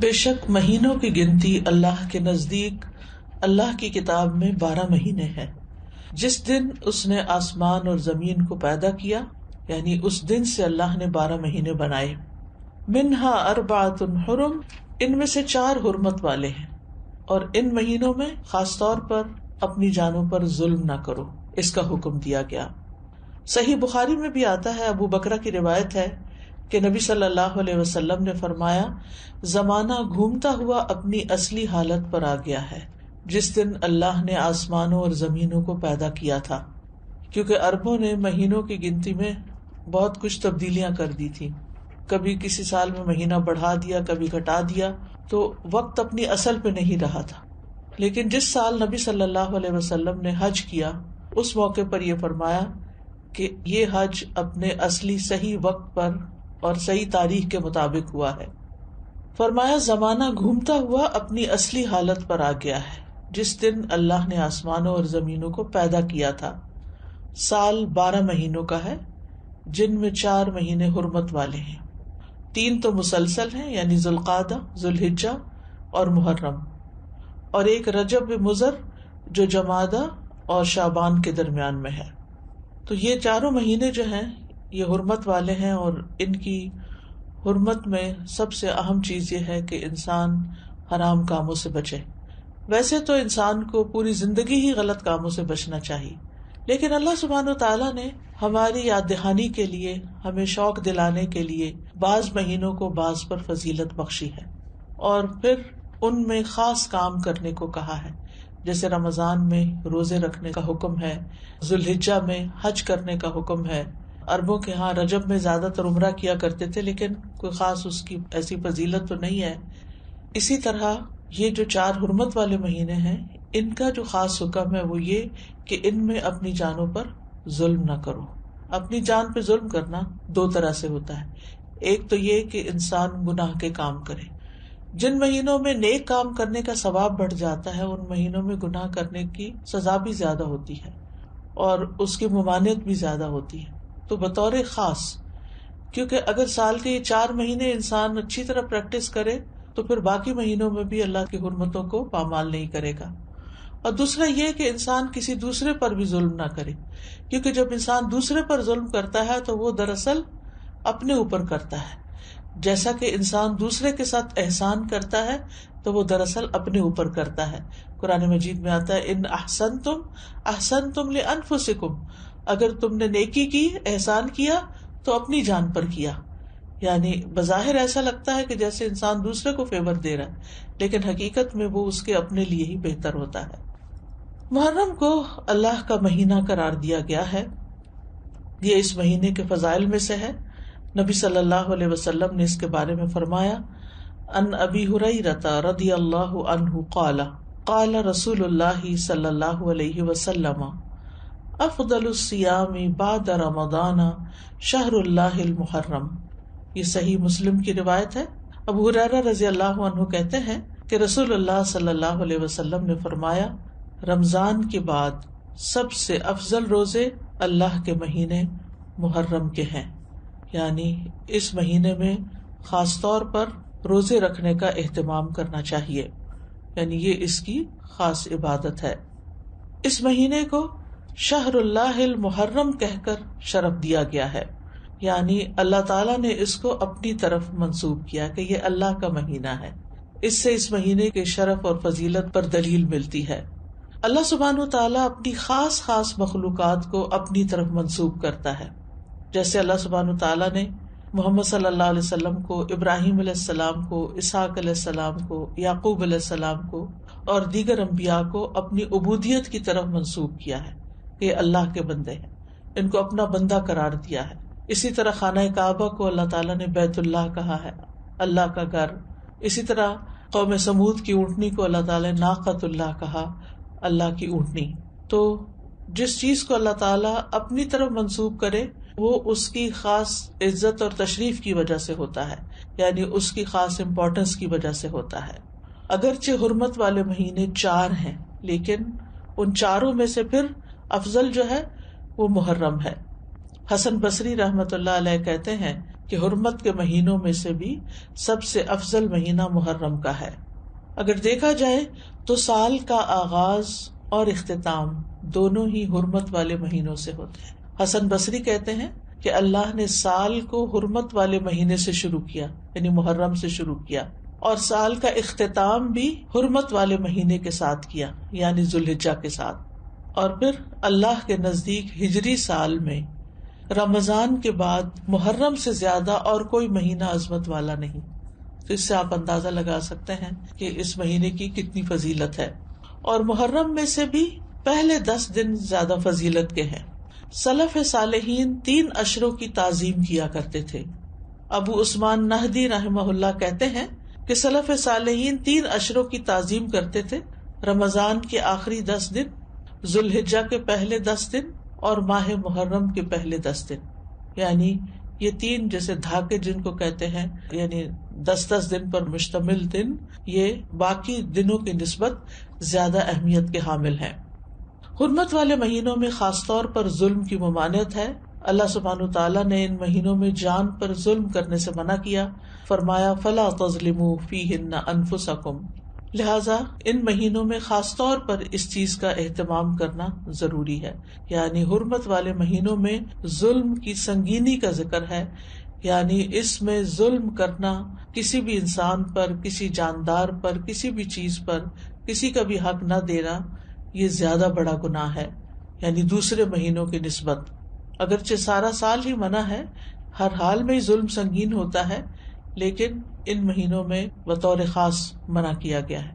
بے شک مہینوں کی گنتی اللہ کے نزدیک اللہ کی کتاب میں 12 مہینے ہیں. جس دن اس نے آسمان اور زمین کو پیدا کیا، یعنی اس دن سے اللہ نے 12 مہینے بنائے. منہا اربعۃ حرم، ان میں سے 4 حرمت والے ہیں، اور ان مہینوں میں خاص طور پر اپنی جانوں پر ظلم نہ کرو، اس کا حکم دیا گیا. صحیح بخاری میں بھی آتا ہے، ابو بکرہ کی روایت ہے کہ نبی صلی اللہ علیہ وسلم نے فرمایا، زمانہ گھومتا ہوا اپنی اصلی حالت پر آ گیا ہے جس دن اللہ نے آسمانوں اور زمینوں کو پیدا کیا تھا. کیونکہ عربوں نے مہینوں کی گنتی میں بہت کچھ تبدیلیاں کر دی تھی، کبھی کسی سال میں مہینہ بڑھا دیا، کبھی گھٹا دیا، تو وقت اپنی اصل پہ نہیں رہا تھا. لیکن جس سال نبی صلی اللہ علیہ وسلم نے حج کیا، اس موقع پر یہ فرمایا کہ یہ حج اپنے اصلی صحیح وقت پر اور صحیح تاریخ کے مطابق ہوا ہے. فرمایا زمانہ گھومتا ہوا اپنی اصلی حالت پر آ گیا ہے جس دن اللہ نے آسمانوں اور زمینوں کو پیدا کیا تھا. سال 12 مہینوں کا ہے، جن میں 4 مہینے حرمت والے ہیں، 3 تو مسلسل ہیں یعنی ذوالقعدہ، ذوالحجہ اور محرم، اور ایک رجب مضر جو جمادہ اور شعبان کے درمیان میں ہے. تو یہ 4 مہینے جو ہیں یہ حرمت والے ہیں، اور ان کی حرمت میں سب سے اہم چیز یہ ہے کہ انسان حرام کاموں سے بچے. ویسے تو انسان کو پوری زندگی ہی غلط کاموں سے بچنا چاہیے، لیکن اللہ سبحانہ وتعالیٰ نے ہماری یاد دہانی کے لیے، ہمیں شوق دلانے کے لیے بعض مہینوں کو بعض پر فضیلت بخشی ہے، اور پھر ان میں خاص کام کرنے کو کہا ہے. جیسے رمضان میں روزے رکھنے کا حکم ہے، ذوالحجہ میں حج کرنے کا حکم ہے. عربوں کے ہاں رجب میں زیادہ تر عمرہ کیا کرتے تھے، لیکن کوئی خاص اس کی ایسی فضیلت تو نہیں ہے. اسی طرح یہ جو 4 حرمت والے مہینے ہیں، ان کا جو خاص حکم ہے وہ یہ کہ ان میں اپنی جانوں پر ظلم نہ کرو. اپنی جان پہ ظلم کرنا 2 طرح سے ہوتا ہے. ایک تو یہ کہ انسان گناہ کے کام کرے. جن مہینوں میں نیک کام کرنے کا ثواب بڑھ جاتا ہے، ان مہینوں میں گناہ کرنے کی سزا بھی زیادہ ہوتی ہے اور اس کی ممانعت بھی زیادہ ہوتی ہے. تو بطور خاص، کیونکہ اگر سال کے یہ 4 مہینے انسان اچھی طرح پریکٹس کرے تو پھر باقی مہینوں میں بھی اللہ کی حرمتوں کو پامال نہیں کرے گا. اور دوسرا یہ کہ انسان کسی دوسرے پر بھی ظلم نہ کرے، کیونکہ جب انسان دوسرے پر ظلم کرتا ہے تو وہ دراصل اپنے اوپر کرتا ہے. جیسا کہ انسان دوسرے کے ساتھ احسان کرتا ہے تو وہ دراصل اپنے اوپر کرتا ہے. قرآن مجید میں آتا ہے، ان احسنتم احسنتم لانفسکم، اگر تم نے نیکی کی، احسان کیا تو اپنی جان پر کیا. یعنی بظاہر ایسا لگتا ہے کہ جیسے انسان دوسرے کو فیور دے رہا ہے، لیکن حقیقت میں وہ اس کے اپنے لیے ہی بہتر ہوتا ہے. محرم کو اللہ کا مہینہ قرار دیا گیا ہے. یہ اس مہینے کے فضائل میں سے ہے. نبی صلی اللہ علیہ وسلم نے اس کے بارے میں فرمایا، ان ابی ہریرہ رضی اللہ عنہ قال قال رسول اللہ صلی اللہ علیہ وسلم افضل الصیام بعد رمضان شہر اللہ المحرم. یہ صحیح مسلم کی روایت ہے. ابو ہریرہ رضی اللہ عنہ کہتے ہیں کہ رسول اللہ صلی اللہ علیہ وسلم نے فرمایا، رمضان کے بعد سب سے افضل روزے اللہ کے مہینے محرم کے ہیں. یعنی اس مہینے میں خاص طور پر روزے رکھنے کا اہتمام کرنا چاہیے، یعنی یہ اس کی خاص عبادت ہے. اس مہینے کو شہر اللہ المحرم کہہ کر شرف دیا گیا ہے، یعنی اللہ تعالیٰ نے اس کو اپنی طرف منسوب کیا کہ یہ اللہ کا مہینہ ہے. اس سے اس مہینے کے شرف اور فضیلت پر دلیل ملتی ہے. اللہ سبحانہ وتعالیٰ اپنی خاص خاص مخلوقات کو اپنی طرف منسوب کرتا ہے. جیسے اللہ سبحانہ وتعالیٰ نے محمد صلی اللہ علیہ وسلم کو، ابراہیم علیہ السلام کو، اسحاق علیہ السلام کو، یعقوب علیہ السلام کو اور دیگر انبیاء کو اپنی عبودیت کی طرف منسوب کیا ہے کہ اللہ کے بندے ہیں، ان کو اپنا بندہ قرار دیا ہے. اسی طرح خانہ کعبہ کو اللہ تعالیٰ نے بیت اللہ کہا ہے، اللہ کا گھر. اسی طرح قوم سمود کی اونٹنی کو اللہ تعالیٰ نے ناقۃ اللہ کہا، اللہ کی اونٹنی. تو جس چیز کو اللہ تعالیٰ اپنی طرف منسوب کرے وہ اس کی خاص عزت اور تشریف کی وجہ سے ہوتا ہے، یعنی اس کی خاص امپورٹنس کی وجہ سے ہوتا ہے. اگرچہ حرمت والے مہینے 4 ہیں، لیکن ان 4 میں سے پھر افضل جو ہے وہ محرم ہے. حسن بصری رحمت اللہ علیہ کہتے ہیں کہ حرمت کے مہینوں میں سے بھی سب سے افضل مہینہ محرم کا ہے۔ اگر دیکھا جائے تو سال کا آغاز اور اختتام دونوں ہی حرمت والے مہینوں سے ہوتے ہیں۔ حسن بصری کہتے ہیں کہ اللہ نے سال کو حرمت والے مہینے سے شروع کیا، یعنی محرم سے شروع کیا، اور سال کا اختتام بھی حرمت والے مہینے کے ساتھ کیا، یعنی ذوالحجہ کے ساتھ۔ اور پھر اللہ کے نزدیک ہجری سال میں رمضان کے بعد محرم سے زیادہ اور کوئی مہینہ عظمت والا نہیں۔ تو اس سے آپ اندازہ لگا سکتے ہیں کہ اس مہینے کی کتنی فضیلت ہے۔ اور محرم میں سے بھی پہلے 10 دن زیادہ فضیلت کے ہیں۔ سلف صالحین 3 اشروں کی تعظیم کیا کرتے تھے۔ ابو عثمان نہدی رحمہ اللہ کہتے ہیں کہ سلف صالحین 3 اشروں کی تعظیم کرتے تھے: رمضان کے آخری 10 دن، ذوالحجہ کے پہلے 10 دن اور ماہ محرم کے پہلے 10 دن۔ یعنی یہ 3 جیسے دھاکے جن کو کہتے ہیں، یعنی 10 دن پر مشتمل دن، یہ باقی دنوں کی نسبت زیادہ اہمیت کے حامل ہیں۔ حرمت والے مہینوں میں خاص طور پر ظلم کی ممانعت ہے۔ اللہ سبحانہ وتعالیٰ نے ان مہینوں میں جان پر ظلم کرنے سے منع کیا، فرمایا فَلَا تَظْلِمُوا فِيهِنَّ أَنفُسَكُمْ، لہذا ان مہینوں میں خاص طور پر اس چیز کا اہتمام کرنا ضروری ہے۔ یعنی حرمت والے مہینوں میں ظلم کی سنگینی کا ذکر ہے، یعنی اس میں ظلم کرنا، کسی بھی انسان پر، کسی جاندار پر، کسی بھی چیز پر کسی کا بھی حق نہ دینا، یہ زیادہ بڑا گناہ ہے، یعنی دوسرے مہینوں کی نسبت۔ اگرچہ سارا سال ہی منع ہے، ہر حال میں ظلم سنگین ہوتا ہے، لیکن ان مہینوں میں بطور خاص منع کیا گیا ہے۔